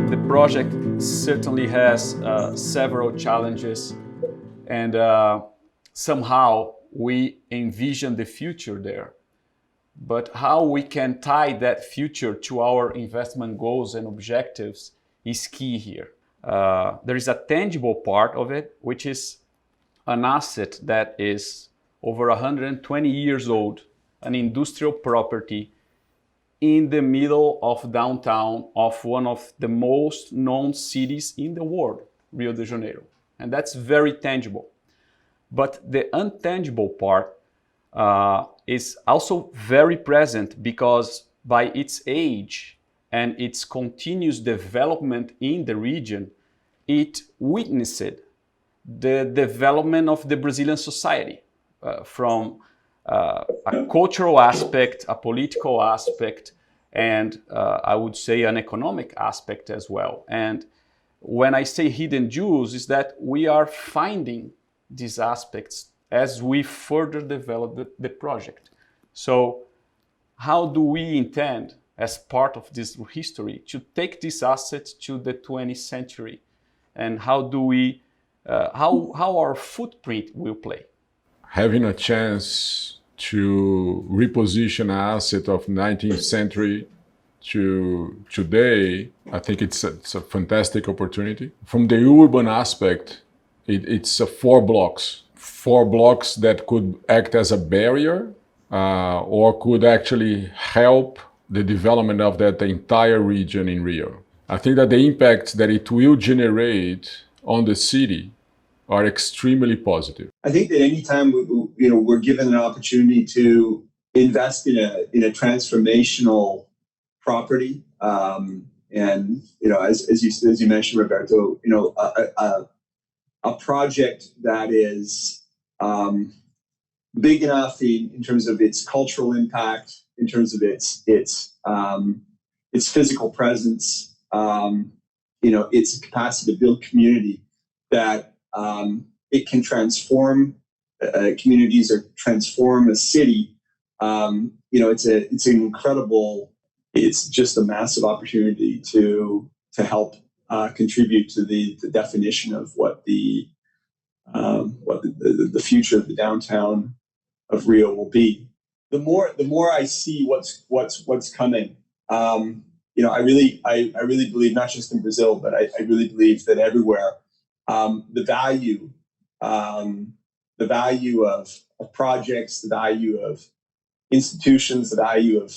The project certainly has several challenges, and somehow we envision the future there. But how we can tie that future to our investment goals and objectives is key here. There is a tangible part of it, which is an asset that is over 120 years old, an industrial property in the middle of downtown of one of the most known cities in the world, Rio de Janeiro. And that's very tangible. But the intangible part is also very present because by its age and its continuous development in the region, it witnessed the development of the Brazilian society from a cultural aspect, a political aspect, and I would say an economic aspect as well. And when I say hidden jewels, is that we are finding these aspects as we further develop the project. So how do we intend, as part of this history, to take these assets to the 20th century? And how do we, how our footprint will play? Having a chance to reposition an asset of 19th century to today, I think it's a fantastic opportunity. From the urban aspect, it's 4 blocks. 4 blocks that could act as a barrier or could actually help the development of that entire region in Rio. I think that the impacts that it will generate on the city are extremely positive. I think that anytime we're given an opportunity to invest in a transformational property, and as you mentioned, Roberto, a project that is big enough in terms of its cultural impact, in terms of its physical presence, its capacity to build community, that it can transform communities or transform a city. It's an incredible. It's just a massive opportunity to help contribute to the definition of what the future of the downtown of Rio will be. The more I see what's coming, I really believe, not just in Brazil, but I really believe that everywhere, the value of projects, the value of institutions, the value of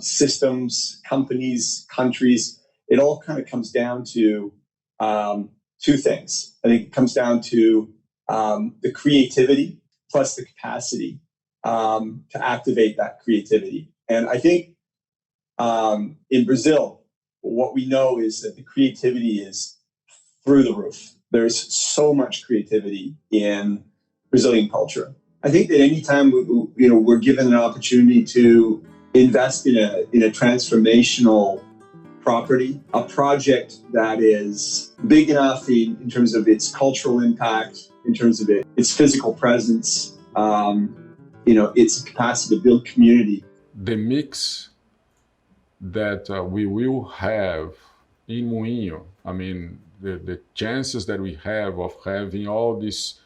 systems, companies, countries, it all kind of comes down to 2 things. I think it comes down to the creativity plus the capacity to activate that creativity. And I think in Brazil, what we know is that the creativity is through the roof. There's so much creativity in Brazilian culture. I think that anytime we're given an opportunity to invest in a transformational property, a project that is big enough in terms of its cultural impact, in terms of its physical presence, its capacity to build community. The mix that we will have in Moinho, I mean, the chances that we have of having all this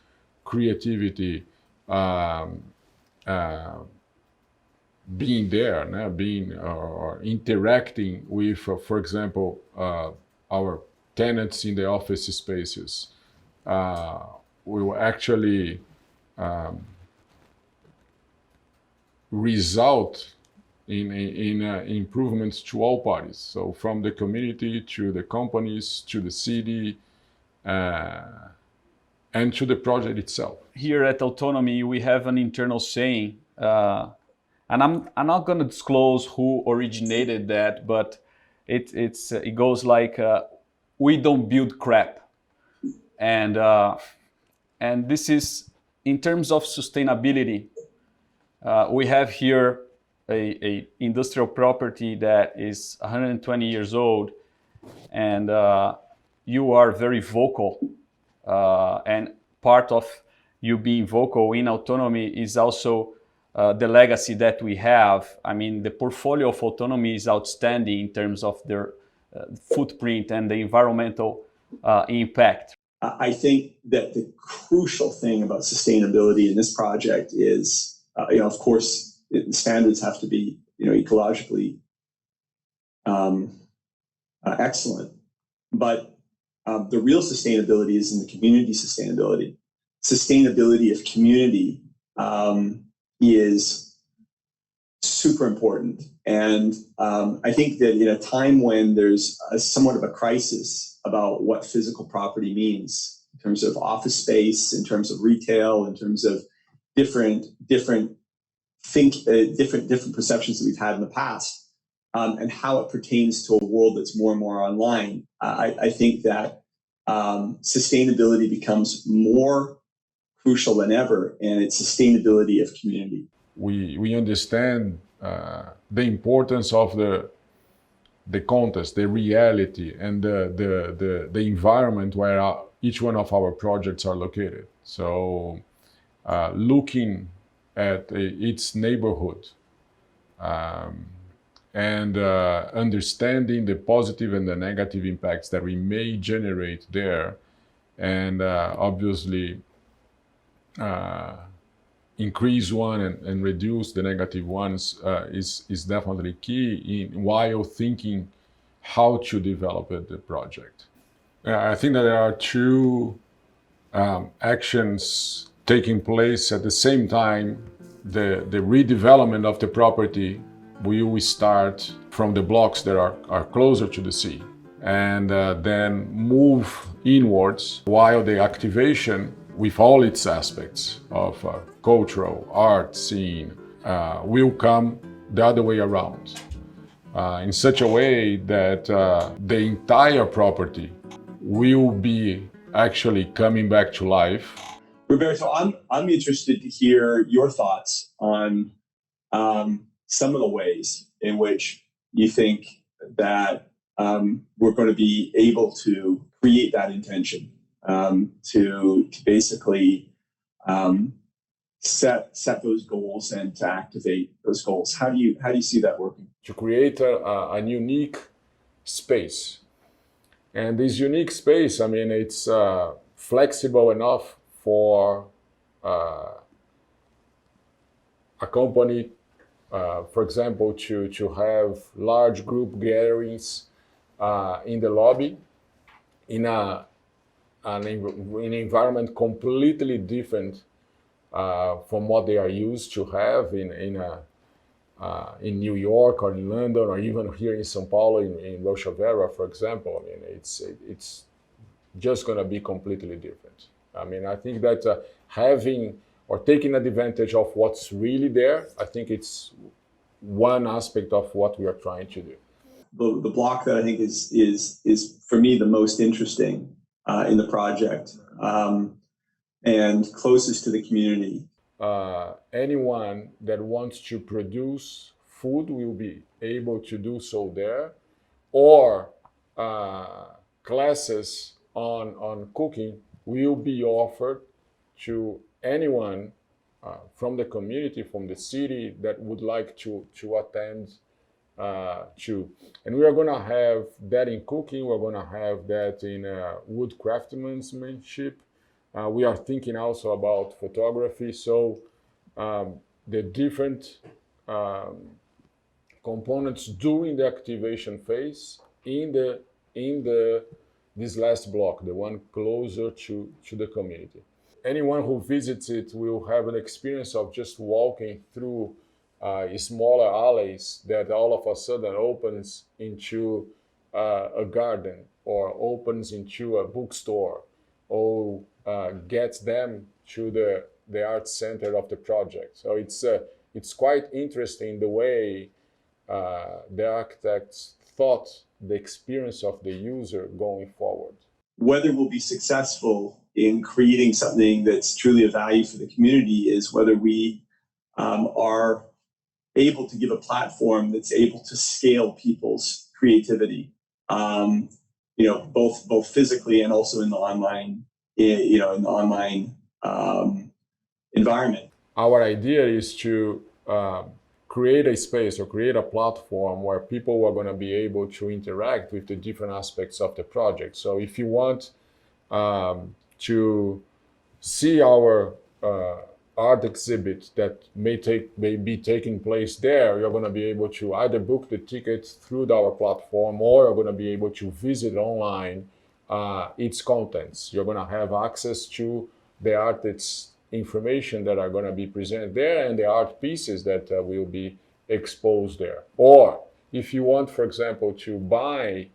creativity being there, being or interacting with, for example, our tenants in the office spaces, will actually result in improvements to all parties. So from the community to the companies to the city and to the project itself. Here at Autonomy, we have an internal saying, and I'm not going to disclose who originated that, but it goes like, we don't build crap. And this is, in terms of sustainability, we have here a industrial property that is 120 years old, and you are very vocal, and part of you being vocal in Autonomy is also the legacy that we have. I mean, the portfolio of Autonomy is outstanding in terms of their footprint and the environmental impact. I think that the crucial thing about sustainability in this project is, of course, the standards have to be, ecologically excellent, but the real sustainability is in the community sustainability. Sustainability of community is super important. And I think that in a time when there's somewhat of a crisis about what physical property means in terms of office space, in terms of retail, in terms of different perceptions that we've had in the past, and how it pertains to a world that's more and more online, I think that sustainability becomes more crucial than ever, and it's sustainability of community. We understand the importance of the context, the reality, and the environment where each one of our projects are located. So looking at its neighborhood and understanding the positive and the negative impacts that we may generate there, and obviously increase one and reduce the negative ones is definitely key while thinking how to develop the project. I think that there are two actions taking place at the same time. The redevelopment of the property will start from the blocks that are closer to the sea, and then move inwards, while the activation with all its aspects of cultural, art, scene, will come the other way around, in such a way that the entire property will be actually coming back to life. Roberto, I'm interested to hear your thoughts on some of the ways in which you think that we're going to be able to create that intention, to basically set those goals and to activate those goals. How do you see that working? To create a unique space. And this unique space, I mean, it's flexible enough for a company, for example, to have large group gatherings in the lobby in an environment completely different from what they are used to have in New York or in London, or even here in São Paulo, in Rochevera, for example. I mean, it's just going to be completely different. I mean, I think that having or taking advantage of what's really there, I think it's one aspect of what we are trying to do. The block that I think is for me the most interesting in the project and closest to the community. Anyone that wants to produce food will be able to do so there, or classes on cooking will be offered to anyone from the community, from the city, that would like to attend to. And we are going to have that in cooking, we're going to have that in wood craftsmanship. We are thinking also about photography. So the different components during the activation phase in this last block, the one closer to the community. Anyone who visits it will have an experience of just walking through smaller alleys that all of a sudden opens into a garden or opens into a bookstore or gets them to the art center of the project. So it's quite interesting the way the architects thought the experience of the user going forward. Whether we'll be successful in creating something that's truly of value for the community is whether we are able to give a platform that's able to scale people's creativity, both physically and also in the online, environment. Our idea is to create a space or create a platform where people are going to be able to interact with the different aspects of the project. So if you want to see our art exhibit that may be taking place there, you're going to be able to either book the tickets through our platform, or you're going to be able to visit online its contents. You're going to have access to the artist's information that are going to be presented there and the art pieces that will be exposed there. Or if you want, for example, to buy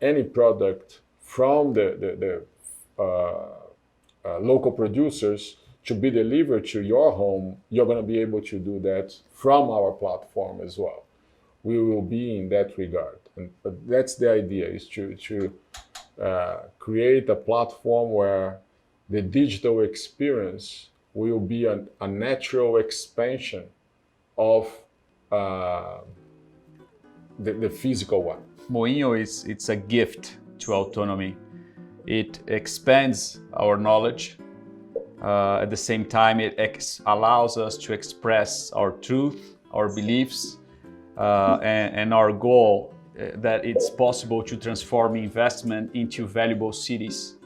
any product from the local producers to be delivered to your home, you're going to be able to do that from our platform as well. We will be in that regard. But that's the idea, is to create a platform where the digital experience will be a natural expansion of the physical one. Moinho it's a gift to autonomy. It expands our knowledge. At the same time, it allows us to express our truth, our beliefs, and our goal that it's possible to transform investment into valuable cities.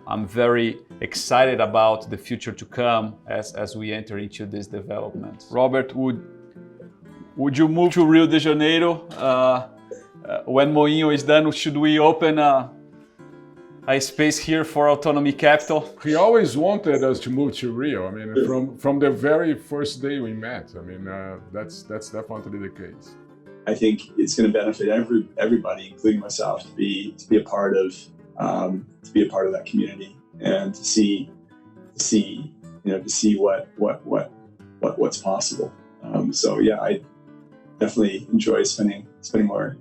I'm very excited about the future to come as we enter into this development. Robert, would you move to Rio de Janeiro when Moinho is done? Should we open a space here for Autonomy Capital? He always wanted us to move to Rio. I mean, from the very first day we met. I mean, that's definitely the case. I think it's going to benefit everybody, including myself, to be a part of that community and to see what's possible. So yeah, I definitely enjoy spending more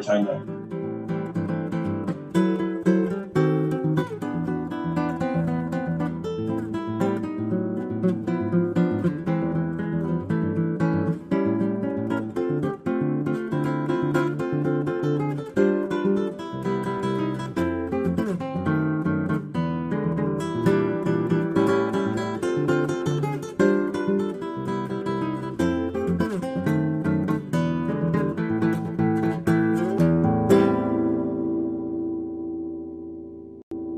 time there.